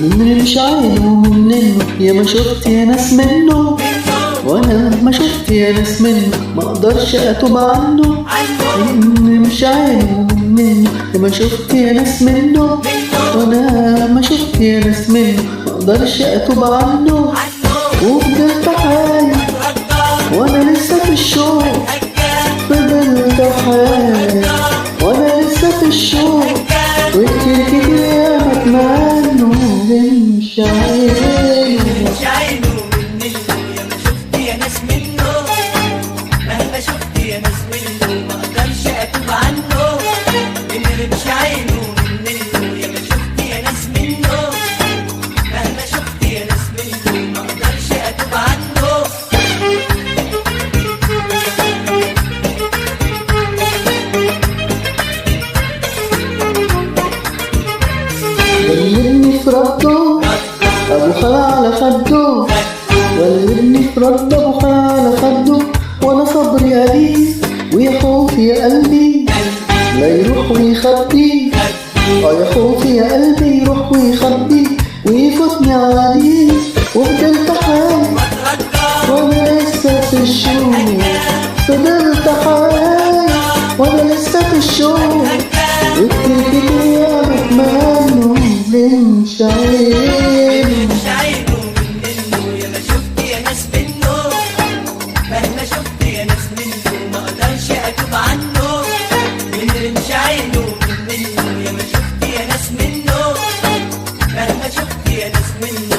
من مش عينه منه يا ما شفت يا ناس منه، وانا ما شفت يا ناس منه ما اقدرش اتوب عنه. من مش عينه منه يا ما شفت يا ناس منه، وانا ما شفت يا ناس منه ما اقدرش اتوب عنه. وفضلت حالي وانا لسه في الشوق، فضلت حالي وانا لسه في الشوق، وكتير كتير يا بتمنى مش عينه منه يا ما شفت يا ناس منه، مهما شفت يا ناس منه ما اقدرش اتوب عنه. اللي مش عينه منه يا ما شفت يا ناس منه، مهما شفت يا ناس منه ما اقدرش اتوب عنه. ولبني في رده ابو خلا على خده، ولبني في رده ابو خلا على خده، وانا صبري قليل ويا خوفي يا قلبي لا يروح ويخبي. يا خوفي يا قلبي يروح ويخبي ويفوتني عليه. وفضلت حالي وانا لسه في الشوق، فضلت حالي وانا لسه في الشوق، وكتير كتير يا بتمنى مش عينه. مش عينه منه يا ما شفت يا ناس منه، مهما شفت يا ناس منه ما اقدرش اتوب عنه. اللي مش عينه منه يا ما شفت يا ناس منه، مهما شفت يا ناس منه